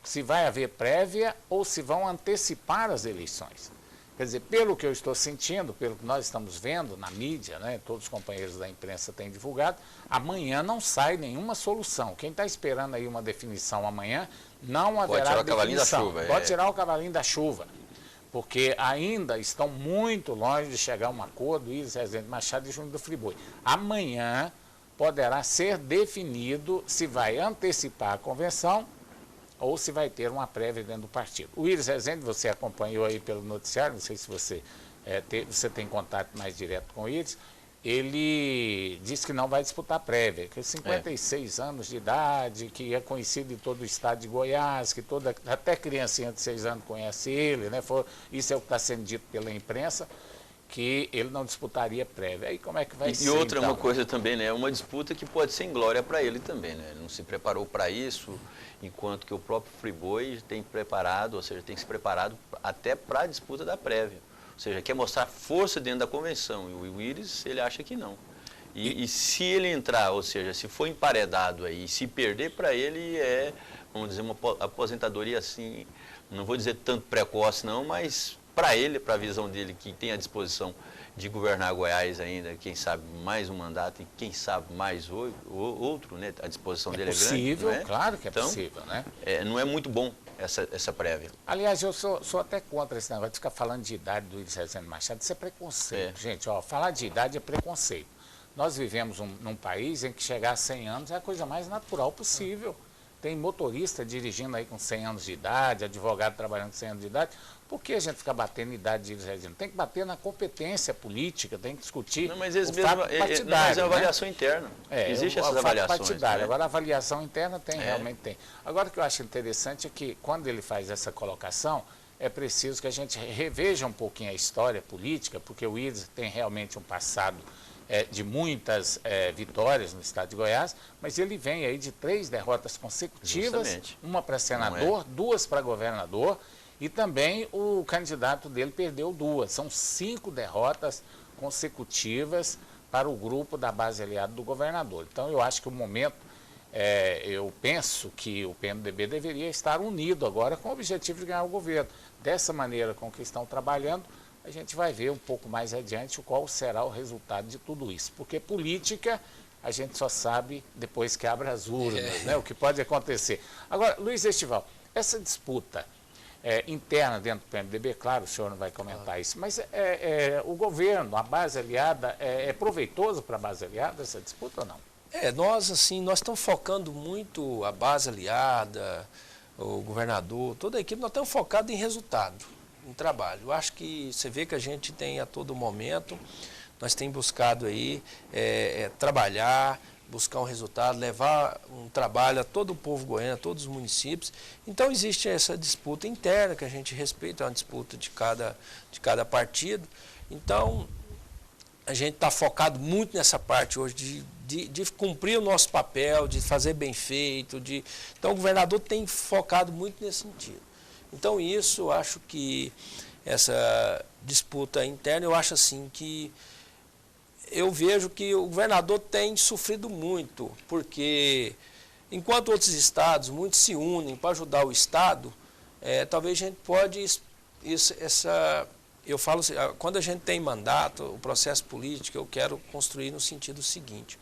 se vai haver prévia ou se vão antecipar as eleições. Quer dizer, pelo que eu estou sentindo, pelo que nós estamos vendo na mídia, né, todos os companheiros da imprensa têm divulgado, amanhã não sai nenhuma solução. Quem está esperando aí uma definição amanhã, não haverá definição. Pode tirar o cavalinho da chuva. Pode tirar o cavalinho da chuva, porque ainda estão muito longe de chegar a um acordo, Iris Rezende Machado e Júnior do Friboi. Amanhã poderá ser definido se vai antecipar a convenção ou se vai ter uma prévia dentro do partido. O Iris Rezende, você acompanhou aí pelo noticiário, não sei se você tem contato mais direto com o Iris, ele disse que não vai disputar prévia, que 56 anos de idade, que é conhecido em todo o estado de Goiás, que até criancinha de 6 anos conhece ele, né? Isso é o que está sendo dito pela imprensa, que ele não disputaria prévia. Aí como é que vai ser? E outra, então? Uma coisa também, né? Uma disputa que pode ser inglória para ele também, né? Ele não se preparou para isso, enquanto que o próprio Friboi tem preparado, ou seja, tem se preparado até para a disputa da prévia. Ou seja, quer mostrar força dentro da convenção. E o Iris, ele acha que não. E se ele entrar, ou seja, se for emparedado aí, se perder para ele, vamos dizer, uma aposentadoria assim, não vou dizer tanto precoce não, mas para ele, para a visão dele, que tem a disposição de governar Goiás ainda, quem sabe mais um mandato e quem sabe mais outro, né? A disposição dele é grande. É possível, claro que é possível, né? Não é muito bom essa prévia. Aliás, eu sou até contra esse negócio de ficar falando de idade do Iris Rezende Machado, isso é preconceito. Gente, falar de idade é preconceito. Nós vivemos num país em que chegar a 100 anos é a coisa mais natural possível. Tem motorista dirigindo aí com 100 anos de idade, advogado trabalhando com 100 anos de idade. Por que a gente fica batendo em idade de Iris Rezende? Tem que bater na competência política, tem que discutir mas o fato partidário. Mas é uma avaliação interna. Existe essas avaliações. Partidário. Né? Agora, a avaliação interna realmente tem. Agora, o que eu acho interessante é que, quando ele faz essa colocação, é preciso que a gente reveja um pouquinho a história política, porque o Iris tem realmente um passado de muitas vitórias no estado de Goiás, mas ele vem aí de 3 derrotas consecutivas, justamente. Uma para senador, 2 para governador, e também o candidato dele perdeu 2. São 5 derrotas consecutivas para o grupo da base aliada do governador. Então, eu acho que o momento, eu penso que o PMDB deveria estar unido agora com o objetivo de ganhar o governo. Dessa maneira com que estão trabalhando, a gente vai ver um pouco mais adiante qual será o resultado de tudo isso. Porque política, a gente só sabe depois que abre as urnas, né, o que pode acontecer. Agora, Luiz Estival, essa disputa interna dentro do PMDB, claro, o senhor não vai comentar isso, mas o governo, a base aliada, é proveitoso para a base aliada essa disputa ou não? Nós estamos focando muito a base aliada, o governador, toda a equipe, nós estamos focados em resultado, em trabalho. Eu acho que você vê que a gente tem a todo momento, nós temos buscado aí trabalhar, buscar um resultado, levar um trabalho a todo o povo goiano, a todos os municípios. Então existe essa disputa interna que a gente respeita, é uma disputa de cada partido. Então a gente está focado muito nessa parte hoje de cumprir o nosso papel, de fazer bem feito. Então o governador tem focado muito nesse sentido. Então isso, eu acho que essa disputa interna, eu acho assim que eu vejo que o governador tem sofrido muito, porque enquanto outros estados, muitos se unem para ajudar o estado, talvez a gente pode, eu falo assim, quando a gente tem mandato, o processo político, eu quero construir no sentido seguinte,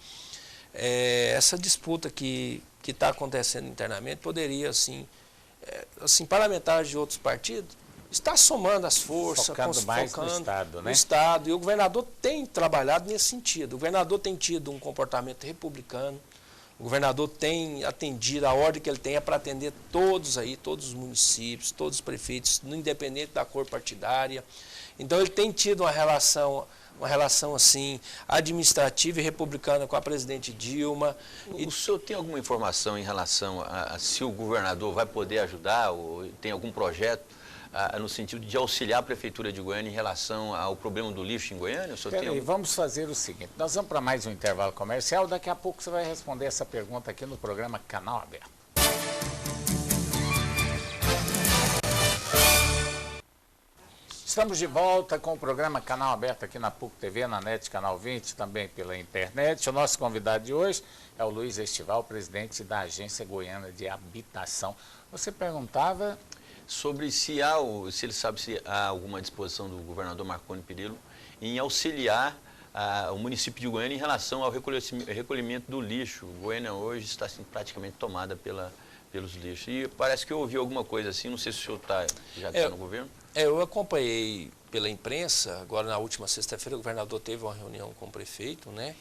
essa disputa que está acontecendo internamente poderia, assim, parlamentares de outros partidos, está somando as forças, focando no Estado, né? No Estado. E o governador tem trabalhado nesse sentido. O governador tem tido um comportamento republicano. O governador tem atendido, a ordem que ele tem é para atender todos os municípios, todos os prefeitos, independente da cor partidária. Então ele tem tido uma relação assim, administrativa e republicana com a presidente Dilma. O senhor tem alguma informação em relação a se o governador vai poder ajudar, ou tem algum projeto no sentido de auxiliar a Prefeitura de Goiânia em relação ao problema do lixo em Goiânia? Vamos fazer o seguinte, nós vamos para mais um intervalo comercial, daqui a pouco você vai responder essa pergunta aqui no programa Canal Aberto. Estamos de volta com o programa Canal Aberto aqui na PUC TV, na NET Canal 20, também pela internet. O nosso convidado de hoje é o Luiz Estival, presidente da Agência Goiana de Habitação. Você perguntava sobre se ele sabe se há alguma disposição do governador Marconi Perillo em auxiliar o município de Goiânia em relação ao recolhimento do lixo. Goiânia hoje está assim, praticamente tomada pelos lixos. E parece que eu ouvi alguma coisa assim, não sei se o senhor já está no governo. Eu acompanhei pela imprensa, agora na última sexta-feira o governador teve uma reunião com o prefeito, né?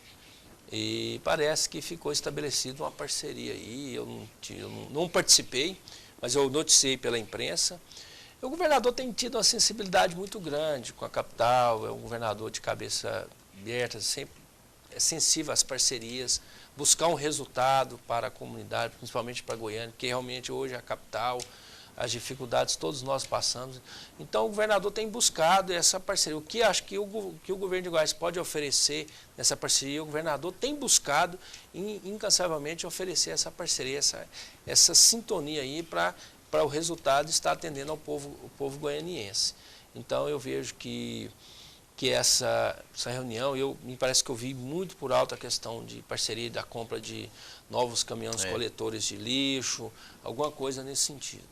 E parece que ficou estabelecida uma parceria aí, eu não participei, mas eu noticiei pela imprensa. O governador tem tido uma sensibilidade muito grande com a capital, é um governador de cabeça aberta, sempre é sensível às parcerias, buscar um resultado para a comunidade, principalmente para Goiânia, que realmente hoje é a capital, as dificuldades todos nós passamos. Então o governador tem buscado essa parceria. O que acho que o governo de Goiás pode oferecer nessa parceria, o governador tem buscado incansavelmente oferecer essa parceria, essa sintonia aí para o resultado estar atendendo ao povo goianiense. Então eu vejo que essa reunião, me parece que eu vi muito por alto a questão de parceria da compra de novos caminhões coletores de lixo, alguma coisa nesse sentido.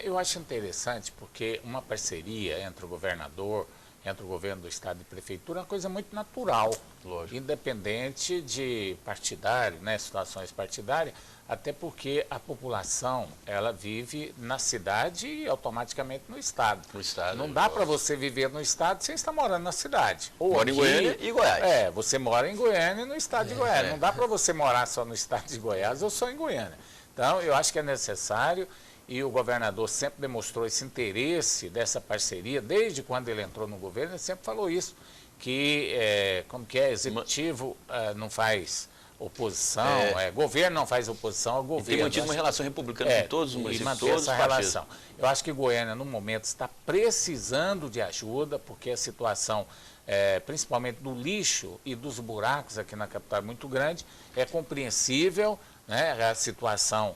Eu acho interessante porque uma parceria entre o governador, entre o governo do estado e prefeitura é uma coisa muito natural, lógico, independente de partidário, né, situações partidárias, até porque a população, ela vive na cidade e automaticamente no estado. Não dá para você viver no estado sem estar morando na cidade. Mora em Goiânia e Goiás. Você mora em Goiânia e no estado de Goiás. Não dá para você morar só no estado de Goiás ou só em Goiânia. Então, eu acho que é necessário, e o governador sempre demonstrou esse interesse dessa parceria, desde quando ele entrou no governo, ele sempre falou isso, que executivo não faz oposição, governo não faz oposição ao governo. E tem mantido uma relação republicana com todos os municípios, todos os partidos. Eu acho que Goiânia, no momento, está precisando de ajuda, porque a situação, principalmente do lixo e dos buracos aqui na capital é muito grande, é compreensível, né, a situação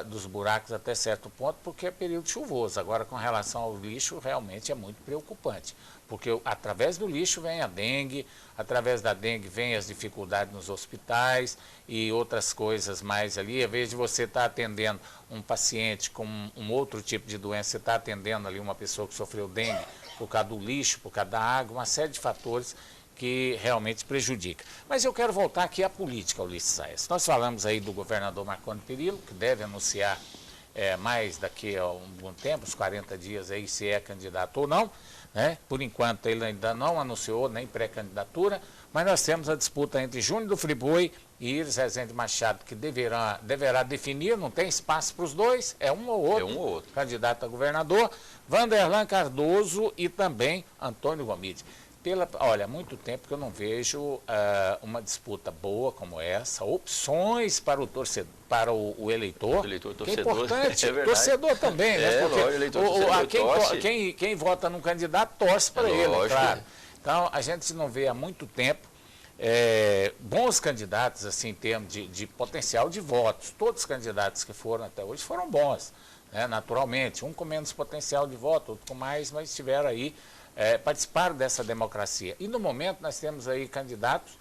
dos buracos até certo ponto, porque é período chuvoso. Agora, com relação ao lixo, realmente é muito preocupante, porque através do lixo vem a dengue, através da dengue vem as dificuldades nos hospitais e outras coisas mais ali. Às vezes você está atendendo um paciente com um outro tipo de doença, você está atendendo ali uma pessoa que sofreu dengue por causa do lixo, por causa da água, uma série de fatores que realmente prejudica. Mas eu quero voltar aqui à política, Ulisses Saez. Nós falamos aí do governador Marconi Perillo, que deve anunciar mais daqui a um bom tempo, uns 40 dias aí, se é candidato ou não, né? Por enquanto ele ainda não anunciou nem pré-candidatura, mas nós temos a disputa entre Júnior do Friboi e Iris Rezende Machado, que deverá definir, não tem espaço para os dois, é um ou outro, candidato a governador, Vanderlan Cardoso e também Antônio Gomide. Olha, há muito tempo que eu não vejo uma disputa boa como essa, opções para o torcedor, para o eleitor. Torcedor, que é importante, torcedor também, né? Porque quem vota num candidato torce para ele, claro. Então, a gente não vê há muito tempo bons candidatos, assim, em termos de potencial de votos. Todos os candidatos que foram até hoje foram bons, né? Naturalmente. Um com menos potencial de voto, outro com mais, mas estiveram aí, participaram dessa democracia. E no momento nós temos aí candidatos,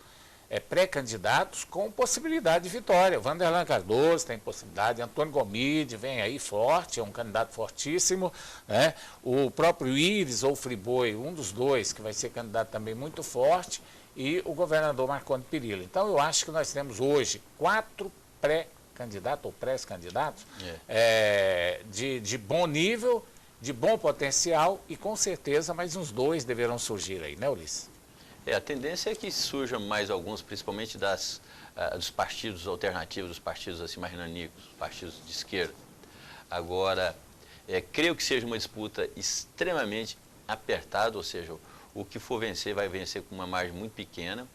pré-candidatos com possibilidade de vitória. Vanderlan Cardoso tem possibilidade, Antônio Gomide vem aí forte, é um candidato fortíssimo, né? O próprio Iris ou Friboi, um dos dois, que vai ser candidato também muito forte, e o governador Marconi Perillo. Então eu acho que nós temos hoje 4 pré-candidatos ou pré-candidatos de bom nível, de bom potencial, e com certeza mais uns 2 deverão surgir aí, né, Ulisses? A tendência é que surjam mais alguns, principalmente dos partidos alternativos, dos partidos assim mais nanicos, partidos de esquerda. Agora, creio que seja uma disputa extremamente apertada, ou seja, o que for vencer vai vencer com uma margem muito pequena,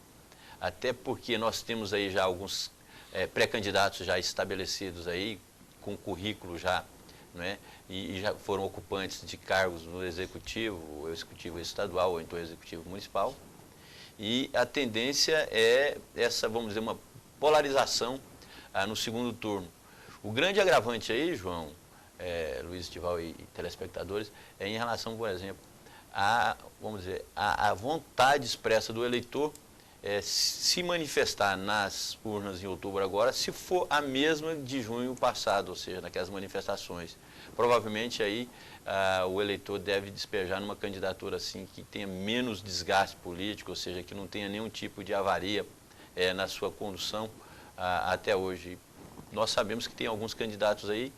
até porque nós temos aí já alguns pré-candidatos já estabelecidos aí, com currículo já, né, e já foram ocupantes de cargos no executivo, o executivo estadual ou então o executivo municipal. E a tendência é essa, vamos dizer, uma polarização no segundo turno. O grande agravante aí, João, Luiz Estival e telespectadores, é em relação, por exemplo, vamos dizer, a vontade expressa do eleitor se manifestar nas urnas em outubro agora, se for a mesma de junho passado, ou seja, naquelas manifestações. Provavelmente aí o eleitor deve despejar numa candidatura assim que tenha menos desgaste político, ou seja, que não tenha nenhum tipo de avaria na sua condução até hoje. Nós sabemos que tem alguns candidatos aí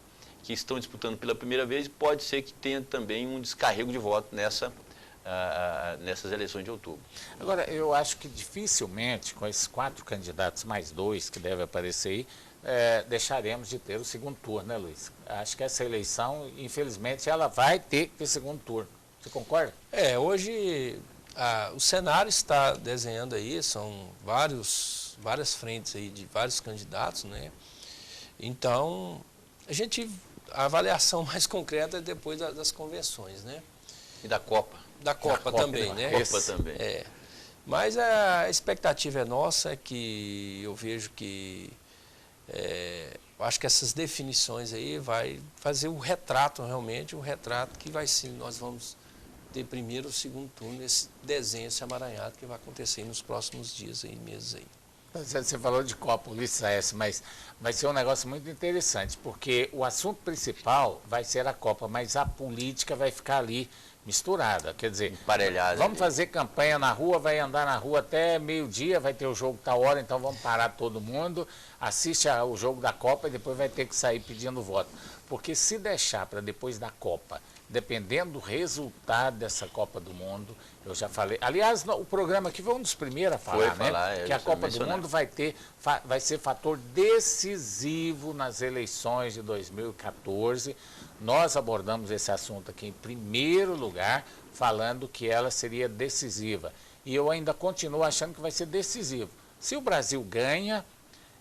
que estão disputando pela primeira vez e pode ser que tenha também um descarrego de voto nessas eleições de outubro. Agora, eu acho que dificilmente, com esses 4 candidatos mais 2 que devem aparecer aí, deixaremos de ter o segundo turno, né, Luiz? Acho que essa eleição, infelizmente, ela vai ter que ter segundo turno. Você concorda? Hoje o cenário está desenhando aí, são várias frentes aí de vários candidatos, né? Então, a avaliação mais concreta é depois das convenções, né? E da Copa. Da Copa também, né? Copa também. Mas a expectativa nossa é que eu vejo que eu acho que essas definições aí vai fazer o retrato realmente, o retrato que vai ser, nós vamos ter primeiro ou segundo turno, esse desenho, esse amaranhado que vai acontecer nos próximos dias e meses aí. Você falou de Copa, Ulisses Saez, mas vai ser um negócio muito interessante, porque o assunto principal vai ser a Copa, mas a política vai ficar ali misturada, quer dizer, emparelhada. Vamos fazer campanha na rua, vai andar na rua até meio-dia, vai ter o jogo tal hora, então vamos parar todo mundo, assiste o jogo da Copa e depois vai ter que sair pedindo voto. Porque se deixar para depois da Copa, dependendo do resultado dessa Copa do Mundo, eu já falei, aliás, o programa aqui foi um dos primeiros a falar, né? Que a Copa do Mundo vai ser fator decisivo nas eleições de 2014. Nós abordamos esse assunto aqui em primeiro lugar, falando que ela seria decisiva. E eu ainda continuo achando que vai ser decisivo. Se o Brasil ganha,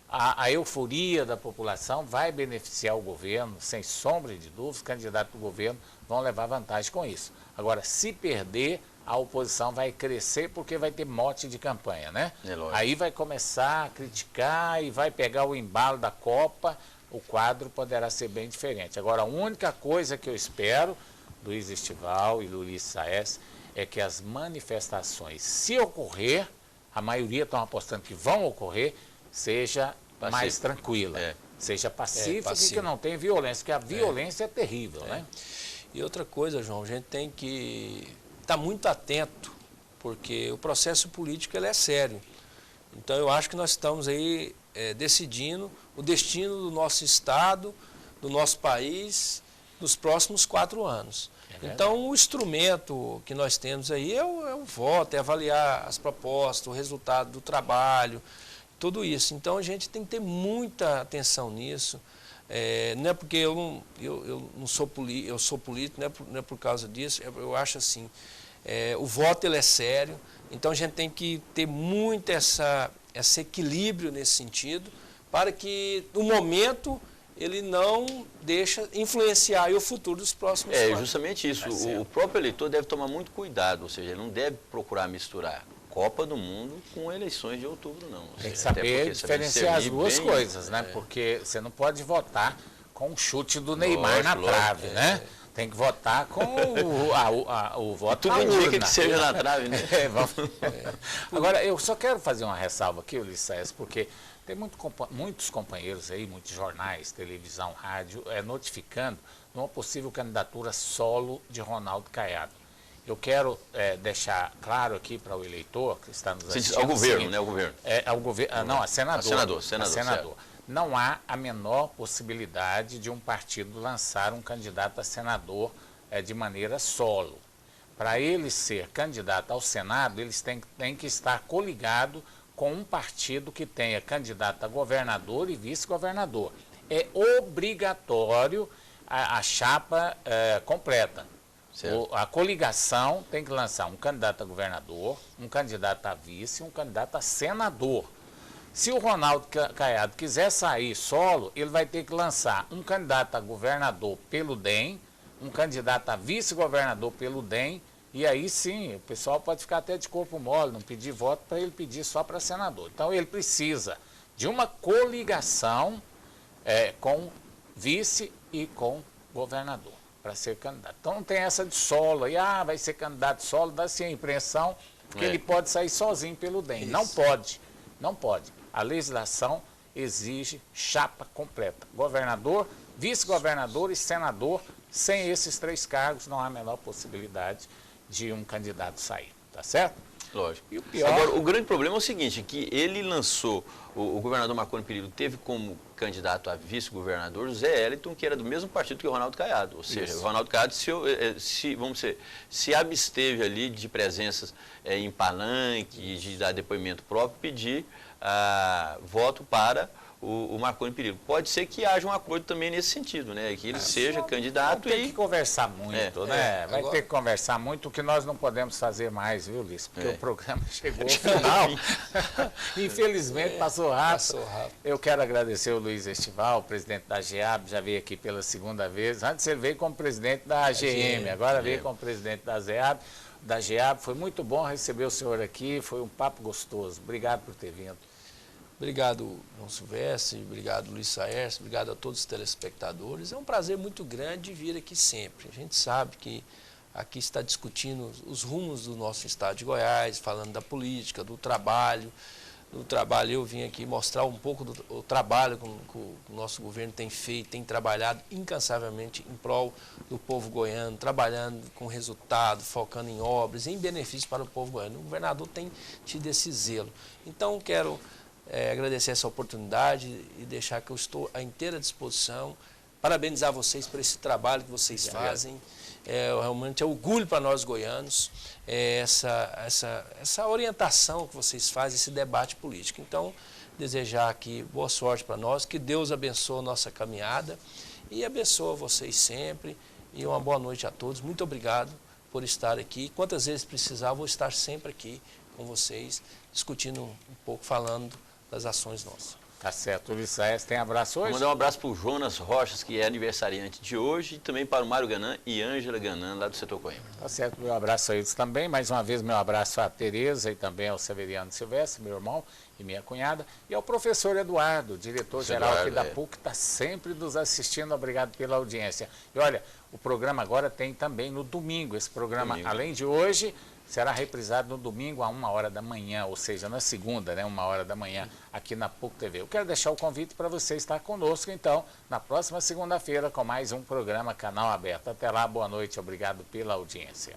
a euforia da população vai beneficiar o governo, sem sombra de dúvida, os candidatos do governo vão levar vantagem com isso. Agora, se perder, a oposição vai crescer porque vai ter mote de campanha, né? Aí vai começar a criticar e vai pegar o embalo da Copa. o quadro poderá ser bem diferente. Agora, a única coisa que eu espero, Luiz Estival e Luiz Saes, é que as manifestações, se ocorrer, a maioria estão apostando que vão ocorrer, seja mais tranquila, seja pacífica e que não tenha violência, porque a violência é terrível, né? E outra coisa, João, a gente tem que estar muito atento, porque o processo político ele é sério. Então eu acho que nós estamos aí decidindo o destino do nosso Estado, do nosso país, nos próximos 4 anos. Então o instrumento que nós temos aí é o voto, é avaliar as propostas, o resultado do trabalho, tudo isso. Então a gente tem que ter muita atenção nisso. Não é porque eu sou político, não é por causa disso, eu acho assim, o voto ele é sério, então a gente tem que ter muito esse equilíbrio nesse sentido, para que no momento ele não deixa influenciar aí o futuro dos próximos anos. Justamente isso, o próprio eleitor deve tomar muito cuidado, ou seja, ele não deve procurar misturar Copa do Mundo com eleições de outubro, não. Tem que saber diferenciar as duas coisas, né? Porque você não pode votar com o chute do Neymar na trave, né? Tem que votar com o voto na urna. Tudo indica que seja na trave, né? Agora, eu só quero fazer uma ressalva aqui, Ulisses, porque tem muitos companheiros aí, muitos jornais, televisão, rádio, notificando uma possível candidatura solo de Ronaldo Caiado. Eu quero deixar claro aqui para o eleitor que está nos assistindo. Ao governo, né? Ao governo. Não, a senador. Senador. Não há a menor possibilidade de um partido lançar um candidato a senador de maneira solo. Para ele ser candidato ao Senado, eles têm que estar coligados com um partido que tenha candidato a governador e vice-governador. É obrigatório a chapa completa. A coligação tem que lançar um candidato a governador, um candidato a vice e um candidato a senador. Se o Ronaldo Caiado quiser sair solo, ele vai ter que lançar um candidato a governador pelo DEM, um candidato a vice-governador pelo DEM, e aí sim, o pessoal pode ficar até de corpo mole, não pedir voto para ele pedir só para senador. Então ele precisa de uma coligação com vice e com governador para ser candidato. Então não tem essa de solo, aí vai ser candidato solo, dá assim a impressão que ele pode sair sozinho pelo DEM. Isso. Não pode. A legislação exige chapa completa. Governador, vice-governador e senador, sem esses 3 cargos não há a menor possibilidade de um candidato sair, tá certo? Lógico. E o pior... Agora, o grande problema é o seguinte, que ele lançou, o governador Marconi Perillo teve como candidato a vice-governador Zé Eliton, que era do mesmo partido que o Ronaldo Caiado. Ou seja, o Ronaldo Caiado se absteve ali de presenças em palanque, de dar depoimento próprio, pedir voto para o Marconi Perillo. Pode ser que haja um acordo também nesse sentido, né? Que ele seja candidato Tem que conversar muito, né? Vai ter que conversar muito, o que nós não podemos fazer mais, viu, Ulisses? Porque o programa chegou ao final. Infelizmente, passou rápido. Eu quero agradecer o Luiz Estival, presidente da GEAB, já veio aqui pela 2ª vez. Antes ele veio como presidente da AGM, agora veio como presidente da GEAB. Foi muito bom receber o senhor aqui, foi um papo gostoso. Obrigado por ter vindo. Obrigado, João Silvestre, obrigado, Luiz Saers, obrigado a todos os telespectadores. É um prazer muito grande vir aqui sempre. A gente sabe que aqui está discutindo os rumos do nosso estado de Goiás, falando da política, do trabalho. No trabalho eu vim aqui mostrar um pouco do trabalho que o nosso governo tem feito, tem trabalhado incansavelmente em prol do povo goiano, trabalhando com resultado, focando em obras, em benefício para o povo goiano. O governador tem tido esse zelo. Então quero agradecer essa oportunidade e deixar que eu estou à inteira disposição, parabenizar vocês por esse trabalho que vocês fazem. Realmente é orgulho para nós goianos essa orientação que vocês fazem, esse debate político. Então, desejar aqui boa sorte para nós, que Deus abençoe a nossa caminhada e abençoe vocês sempre. E uma boa noite a todos. Muito obrigado por estar aqui. Quantas vezes precisar, vou estar sempre aqui com vocês, discutindo um pouco, falando das ações nossas. Tá certo. Ulisses Aécio tem abraço hoje? Vou mandar um abraço para o Jonas Rochas, que é aniversariante de hoje, e também para o Mário Ganan e Ângela Ganan, lá do setor Coimbra. Tá certo, meu abraço a eles também. Mais uma vez, meu abraço à Tereza e também ao Severiano Silvestre, meu irmão e minha cunhada, e ao professor Eduardo, diretor-geral aqui da PUC, que está sempre nos assistindo. Obrigado pela audiência. E olha, o programa agora tem também no domingo. Esse programa, além de hoje, será reprisado no domingo a 1h da manhã, ou seja, na segunda, né, 1h da manhã, aqui na PUC TV. Eu quero deixar o convite para você estar conosco, então, na próxima segunda-feira, com mais um programa Canal Aberto. Até lá, boa noite, obrigado pela audiência.